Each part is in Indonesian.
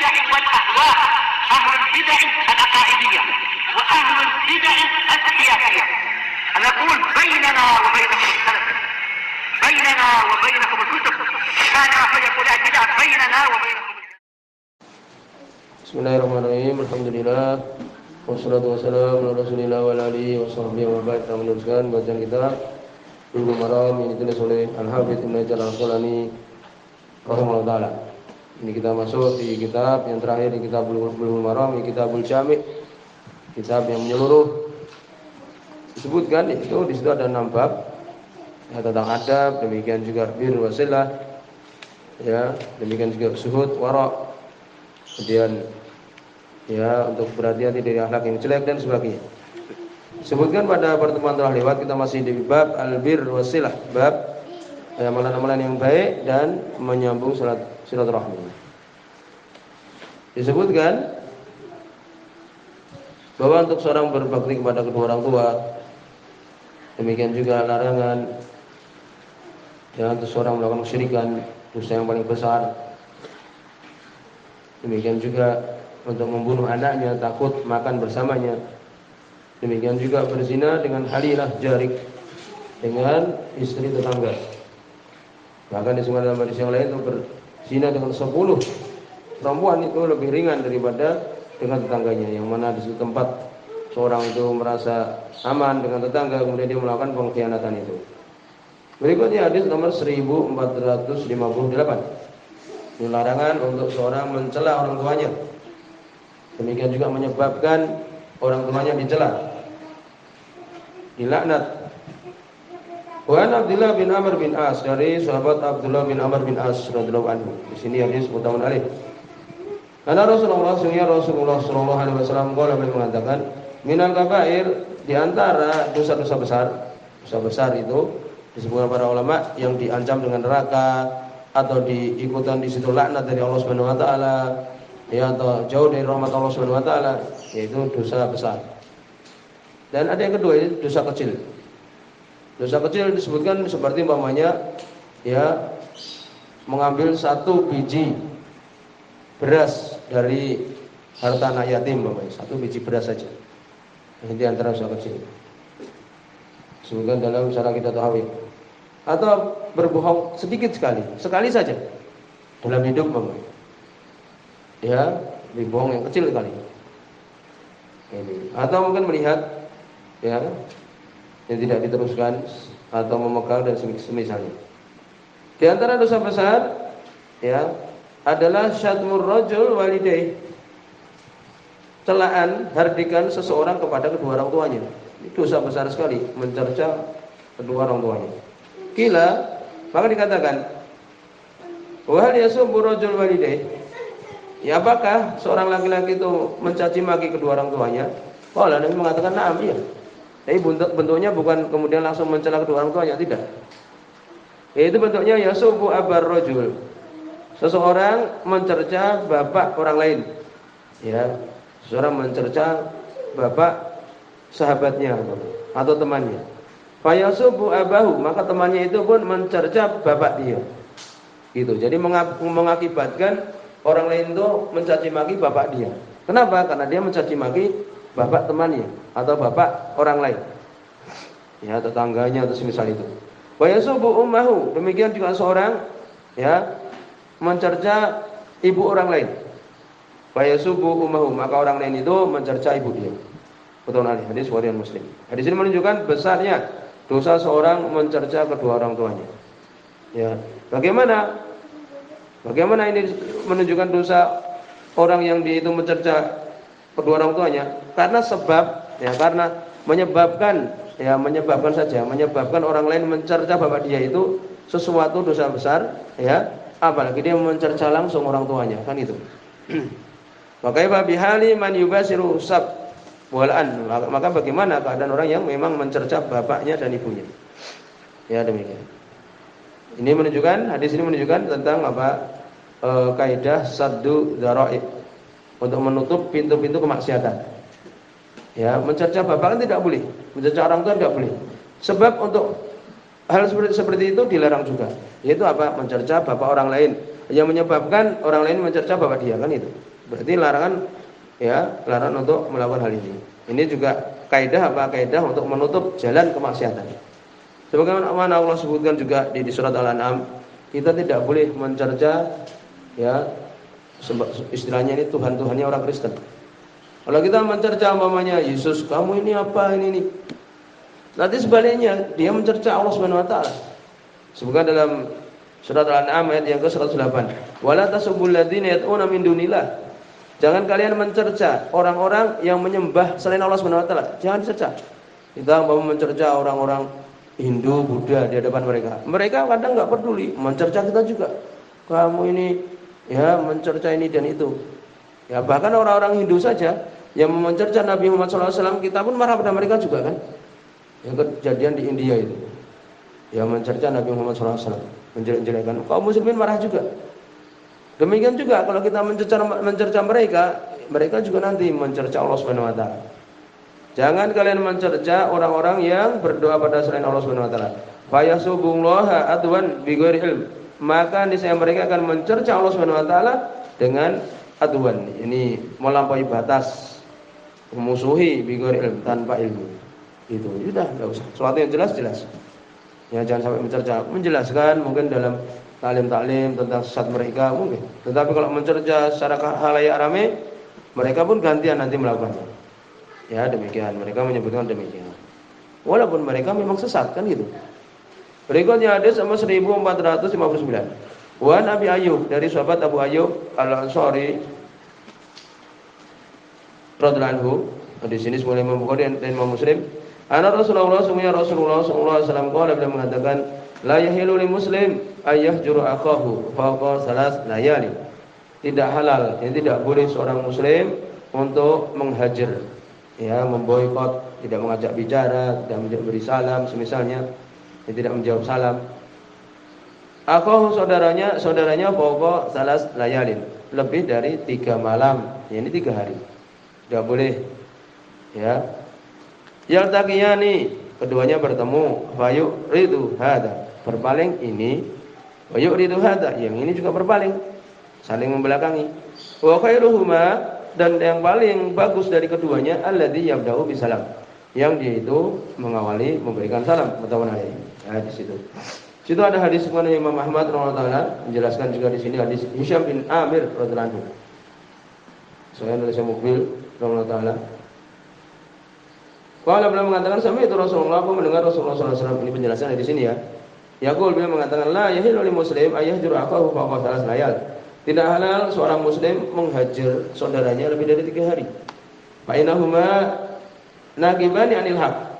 البدع والأهواء، أهل البدع العقائدية وأهل البدع السياسية. نقول بيننا وبينكم السلف، بيننا وبينكم الكتب، كان فيقول البدع بيننا وبينكم. Bismillahirrahmanirrahim. Alhamdulillah. Wassalatu wassalamu ala Rasulillah wa ala alihi wa sahbihi wa ba'd. Kita meneruskan bacaan kitab Bulughul Maram yang ditulis oleh Al-Hafidz Ibnu Hajar Al-Asqalani rahimahullah taala. Ini kita masuk di kitab yang terakhir di kitab Bulughul Maram, ini Kitabul Jami'. Kitab yang menyeluruh. Disebutkan itu di situ ada 6 bab. Ya, tentang adab, demikian juga birrul wasilah. Ya, demikian juga suhud, wara'. Kemudian ya untuk berhati-hati dari akhlak yang jelek dan sebagainya. Sebutkan pada pertemuan telah lewat kita masih di bab albir wasilah, bab amalan-amalan yang baik dan menyambung silaturahmi. Disebutkan bahwa untuk seorang berbakti kepada kedua orang tua, demikian juga larangan untuk seorang melakukan kesyirikan, dosa yang paling besar. Demikian juga untuk membunuh anaknya, takut makan bersamanya. Demikian juga berzina dengan halilah jarik, dengan istri tetangga. Bahkan disebutkan dalam hadis yang lain, untuk berzina dengan 10 perempuan itu lebih ringan daripada dengan tetangganya, yang mana di situ tempat seorang itu merasa aman dengan tetangga, kemudian dia melakukan pengkhianatan itu. Berikutnya hadis nomor 1458. Ini larangan untuk seorang mencela orang tuanya. Demikian juga menyebabkan orang tuanya dicela, dilaknat. Wa Abdullah bin Amr bin As, dari sahabat Abdullah bin Amr bin As radhiyallahu anhu. Di sini hadis muttafaqun alaih. Karena Rasulullah sallallahu alaihi wasallam mengatakan, minal kabair, di antara dosa-dosa besar. Dosa besar itu disebutkan para ulama yang diancam dengan neraka atau diikutan di situ laknat dari Allah Subhanahu wa taala, ya, atau jauh dari rahmat Allah Subhanahu wa taala, yaitu dosa besar. Dan ada yang kedua, itu dosa kecil. Dosa kecil disebutkan seperti umpamanya ya mengambil 1 biji beras dari harta anak yatim, umpamanya 1 biji beras saja. Ini antara dosa kecil. Disebutkan dalam syarah kita tahawi. Atau berbohong sedikit sekali saja dalam hidup, umpamanya. Ya, berbohong yang kecil sekali. Ini. Atau mungkin melihat ya yang tidak diteruskan atau memegang dan semisalnya. Di antara dosa besar ya adalah syatmur rajul walidayh, celaan, hardikan seseorang kepada kedua orang tuanya. Ini dosa besar sekali, mencerca kedua orang tuanya. Kila, maka dikatakan, wa hal yasubbu rajul walidayh, ya apakah seorang laki-laki itu mencaci maki kedua orang tuanya? Qala, Nabi mengatakan na'am, iya. Tapi bentuknya bukan kemudian langsung mencela kedua orang tuanya, tidak. Yaitu bentuknya yasubbu abar rajul, seseorang mencerca bapak orang lain. Ya, seseorang mencerca bapak sahabatnya atau temannya. Fayasubbu abahu, maka temannya itu pun mencerca bapak dia. Gitu. Jadi mengakibatkan orang lain itu mencaci maki bapak dia. Kenapa? Karena dia mencaci maki bapak temannya atau bapak orang lain. Ya, tetangganya atau semisal itu. Wa yasubbu ummahu, demikian juga seorang ya mencerca ibu orang lain. Wa yasubbu ummahu, maka orang lain itu mencerca ibu dia. Betul hadis riwayat Muslim. Hadis ini menunjukkan besarnya dosa seorang mencerca kedua orang tuanya. Ya, bagaimana ini menunjukkan dosa orang yang itu mencerca kedua orang tuanya? Karena menyebabkan orang lain mencerca bapak dia itu sesuatu dosa besar, ya. Apalagi dia mencerca langsung orang tuanya, kan itu. Maka bihali man yubasiru sab walan, maka bagaimana keadaan orang yang memang mencerca bapaknya dan ibunya? Ya, demikian. Hadis ini menunjukkan tentang kaidah saddu dzara'i, untuk menutup pintu-pintu kemaksiatan. Ya, mencerca bapak kan tidak boleh, mencerca orang tua tidak boleh. Sebab untuk hal seperti itu dilarang juga. Yaitu mencerca bapak orang lain, yang menyebabkan orang lain mencerca bapak dia, kan itu. Berarti larangan untuk melakukan hal ini. Ini juga kaidah untuk menutup jalan kemaksiatan. Sebagaimana Allah sebutkan juga di surat Al-An'am, kita tidak boleh mencerca istilahnya ini Tuhan-Tuhannya orang Kristen. Kalau kita mencerca umpamanya Yesus, kamu ini apa ini. Nanti sebaliknya dia mencerca Allah Subhanahu wa taala. Sebutkan dalam surat Al-An'am ayat yang ke-108. Wala tasubul ladzina yad'una min dunillah. Jangan kalian mencerca orang-orang yang menyembah selain Allah Subhanahu wa taala. Jangan dicerca. Kita mau mencerca orang-orang Hindu, Buddha di hadapan mereka. Mereka kadang enggak peduli, mencerca kita juga. Kamu ini mencerca ini dan itu. Ya, bahkan orang-orang Hindu saja yang mencerca Nabi Muhammad SAW, kita pun marah pada mereka juga kan. Yang kejadian di India itu. Ya, mencerca Nabi Muhammad SAW, menjelek-jelekan. Kaum muslimin marah juga. Demikian juga kalau kita mencerca mereka juga nanti mencerca Allah Subhanahu wa taala. Jangan kalian mencerca orang-orang yang berdoa pada selain Allah Subhanahu wa taala. Fa yasubullaha adwan bighairi ilm. Maka niscaya mereka akan mencerca Allah Subhanahu wa taala dengan adwan. Ini melampaui batas, memusuhi bighairi ilm, tanpa ilmu. Itu sudah enggak usah. Sesuatu yang jelas. Ya, jangan sampai mencerca, menjelaskan mungkin dalam taklim tentang sesat mereka mungkin. Tetapi kalau mencerca secara khalayak rame, mereka pun gantian nanti melakukannya. Ya, demikian. Mereka menyebutkan demikian. Walaupun mereka memang sesat kan gitu. Berikutnya hadis nomor 1459. Wa Nabi Ayyub, dari sahabat Abu Ayyub Al-Ansari radhiyallahu anhu. Di sini mulai Bukhari dan Imam Muslim. Ana Rasulullah sallallahu alaihi wasallam beliau mengatakan, la yahilu lil muslim ayyahjuru akahu fawqa salas layali. Tidak halal, ini tidak boleh seorang muslim untuk menghajar, memboikot, tidak mengajak bicara, tidak memberi salam semisalnya, tidak menjawab salam. Akahu saudaranya fawqa salas layalin, lebih dari 3 malam, ini 3 hari. Tidak boleh. Yaltaqiyani, keduanya bertemu, fayuk ridu hada, berpaling ini, fayuk ridu hada, yang ini juga berpaling, saling membelakangi. Wa khairuhuma, dan yang paling bagus dari keduanya alladzi yabda'u bisalam, yang dia itu mengawali memberikan salam, muttafaqun alaih. Di situ. Situ ada hadis mengenai Imam Ahmad radhiyallahu taala, menjelaskan juga di sini hadis Hisham bin Amir radhiyallahu anhu. Saya nulis mobil radhiyallahu taala. Kalau beliau mengatakan sami itu Rasulullah, aku mendengar Rasulullah SAW. Ini penjelasan di sini ya. Yaqul, beliau mengatakan la yahilu lil muslim ayyahjur akahu fawqa salas layal. Tidak halal seorang muslim menghajar saudaranya lebih dari 3 hari. Fa innahuma naqibani anil haq.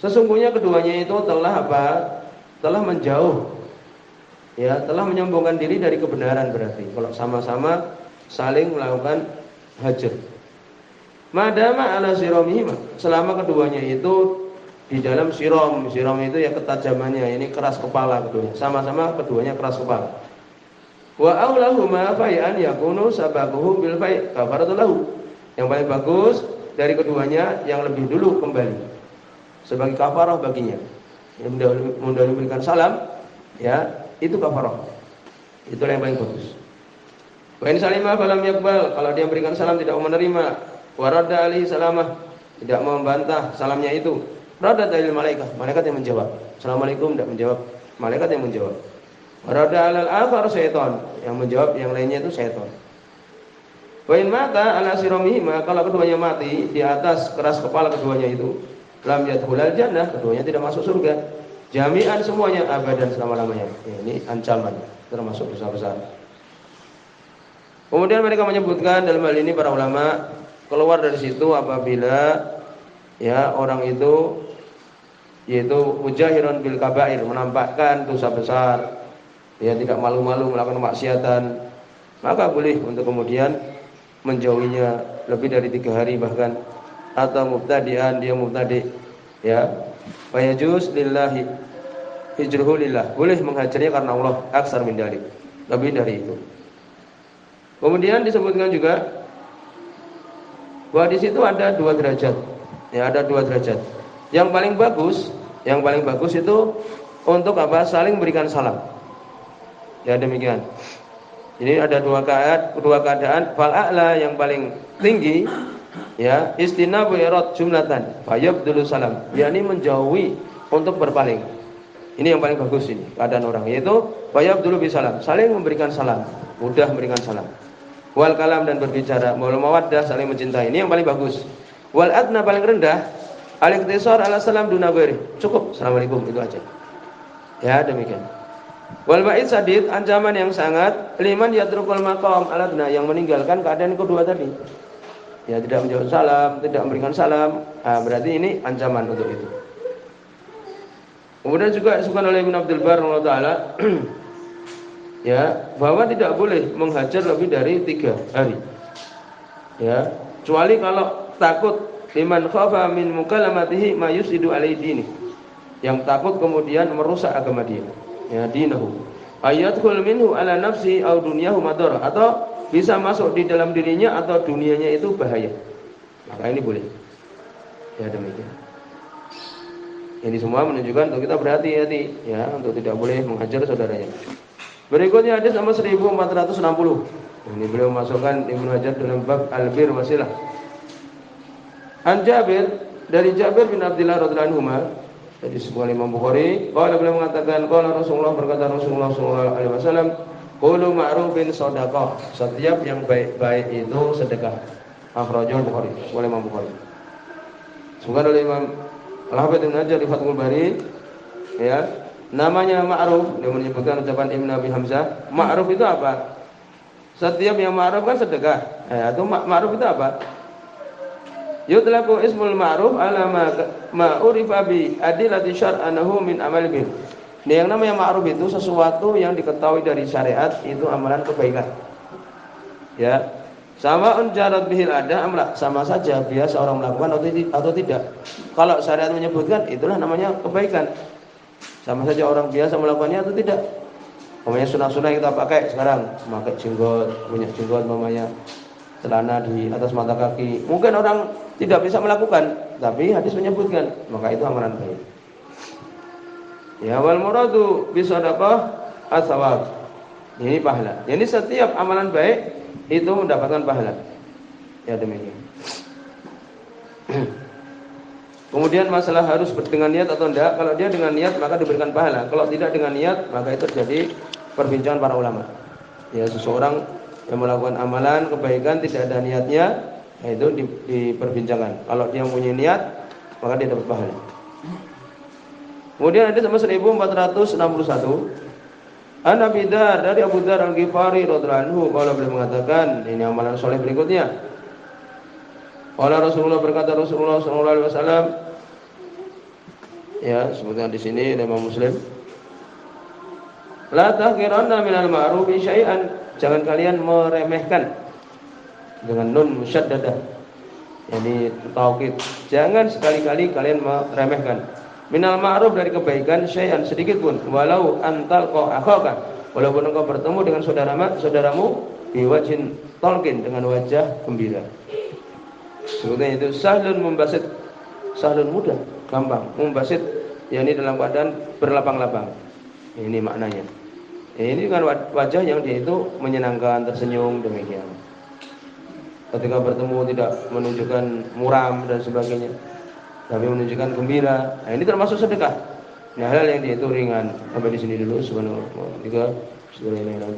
Sesungguhnya keduanya itu telah menjauh, telah menyombongkan diri dari kebenaran berarti. Kalau sama-sama saling melakukan hajar. Madama ala siromihima, selama keduanya itu di dalam sirom itu ketajamannya, ini keras kepala keduanya, sama-sama keduanya keras kepala. Wa aulahuma fai'an yakunu sabaquhu bil fai' kafaratulahu. Yang paling bagus dari keduanya yang lebih dulu kembali sebagai kafarah baginya. Yang mendahulukan salam, itu kafarah. Itulah yang paling bagus. Wa in salima falam yaqbal, kalau dia berikan salam tidak mau menerima, warada alaihi salamah, tidak membantah salamnya itu, radda dalil malaikat yang menjawab. Assalamualaikum, tidak menjawab, malaikat yang menjawab. Warada alal akhar syaitan, yang menjawab yang lainnya itu syaitan. Wa in mata ala siromihima, kalau keduanya mati di atas keras kepala keduanya itu, lam yadkhulal jannah, keduanya tidak masuk surga. Jami'an semuanya abadan selama-lamanya. Ini ancaman, termasuk dosa besar. Kemudian mereka menyebutkan dalam hal ini para ulama, keluar dari situ apabila orang itu yaitu mujahiron bil kabair, menampakkan dosa besar, tidak malu-malu melakukan maksiatan, maka boleh untuk kemudian menjauhinya lebih dari 3 hari bahkan, atau mubtadi'an, dia mubtadi', fayajuz lillahi hijruhu lillah, boleh menghajarnya karena Allah, aksar min dalik, lebih dari itu. Kemudian disebutkan juga bahwa di situ ada 2 derajat. Ada 2 derajat. Yang paling bagus itu untuk apa? Saling berikan salam. Demikian. Ini ada dua keadaan. Fal a'la yang paling tinggi, ya, istinabu irad jumlatan fayabdulu salam, yakni menjauhi untuk berpaling. Ini yang paling bagus ini keadaan orang, yaitu fayabdulu bisalam, saling memberikan salam, mudah memberikan salam. Wal kalam dan berbicara, wal mawaddah saling mencintai. Ini yang paling bagus. Wal adna paling rendah al-iqtisar ala salam duna ghairi. Cukup assalamualaikum itu aja. Ya, demikian. Wal ba'id sadid, ancaman yang sangat liman yatrukul maqam aladna, yang meninggalkan keadaan kedua tadi. Ya, tidak menjawab salam, tidak memberikan salam. Berarti ini ancaman untuk itu. Kemudian juga disebutkan oleh Ibnu Abdul Bar rahimahullah taala ya, bahwa tidak boleh menghajar lebih dari 3 hari. Ya, kecuali kalau takut liman khafa min mukalamatihi ma yusidu alaihi dini, yang takut kemudian merusak agama dia. Ya, dinahu ayatul minhu ala nafsi au dunyahu madar, atau bisa masuk di dalam dirinya atau dunianya itu bahaya, maka ini boleh. Ya, demikian. Ini semua menunjukkan untuk kita berhati-hati, ya, untuk tidak boleh menghajar saudaranya. Berikutnya hadis nomor 1460. Ini beliau masukkan Ibnu Hajar dalam bab al-bir wasilah. An Jabir, dari Jabir bin Abdullah radhiyallahu anhu, jadi sebuah Imam Bukhari, kalau beliau mengatakan, kalau Rasulullah, berkata Rasulullah sallallahu alaihi wasallam, qulu ma'rufin shadaqah, setiap yang baik-baik itu sedekah. Akhrajul Bukhari, oleh Imam Bukhari. Semoga oleh Imam Al-Hafidz Ibnu Hajar di Fathul Bari, ya, namanya ma'ruf, dia menyebutkan ucapan Ibnu Abi Hamzah. Ma'ruf itu apa? Setiap yang ma'ruf kan sedekah. Itu ma'ruf itu apa? Yutlaqu ismul ma'ruf ala ma urifa bi adillati syar'anahu min amal bil. Yang namanya ma'ruf itu sesuatu yang diketahui dari syariat, itu amalan kebaikan. Ya. Sama unjarat bihil ada amla, sama saja biasa orang melakukan atau tidak. Kalau syariat menyebutkan, itulah namanya kebaikan. Sama saja orang biasa melakukannya atau tidak. Namanya sunah-sunah yang kita pakai sekarang, memakai jenggot, punya jenggot, namanya celana di atas mata kaki. Mungkin orang tidak bisa melakukan, tapi hadis menyebutkan, maka itu amalan baik. Ya, wal muradu bisadaqah as-sawab. Ini pahala. Jadi setiap amalan baik itu mendapatkan pahala. Ya, demikian. Kemudian masalah harus dengan niat atau tidak. Kalau dia dengan niat maka diberikan pahala. Kalau tidak dengan niat maka itu terjadi perbincangan para ulama. Ya, seseorang yang melakukan amalan kebaikan tidak ada niatnya, itu diperbincangkan. Kalau dia punya niat maka dia dapat pahala. Kemudian ada sama 1461. An Abi Dzar, dari Abu Dzar Al-Ghifari radhiyallahu anhu, kalau beliau mengatakan, ini amalan soleh berikutnya. Qala Rasulullah, berkata Rasulullah sallallahu alaihi wasallam, ya, sebutkan di sini Imam Muslim. La tahqiranna minal ma'rufi syai'an, jangan kalian meremehkan, dengan nun musyaddadah, yani taukid. Jangan sekali-kali kalian meremehkan minal ma'ruf, dari kebaikan, syai'an, sedikit pun, walau antal akhaka, walaupun engkau bertemu dengan saudaramu biwajhin talqin, dengan wajah gembira. Sebetulnya itu sahlun membasit, sahlun mudah, gampang, membasit, yakni dalam keadaan berlapang-lapang. Ini maknanya. Ini kan wajah yang dia itu menyenangkan, tersenyum, demikian. Ketika bertemu tidak menunjukkan muram dan sebagainya, tapi menunjukkan gembira. Nah, ini termasuk sedekah. Nah, hal yang dia itu ringan. Sampai di sini dulu. Subhanallah. 3 Subhanallah.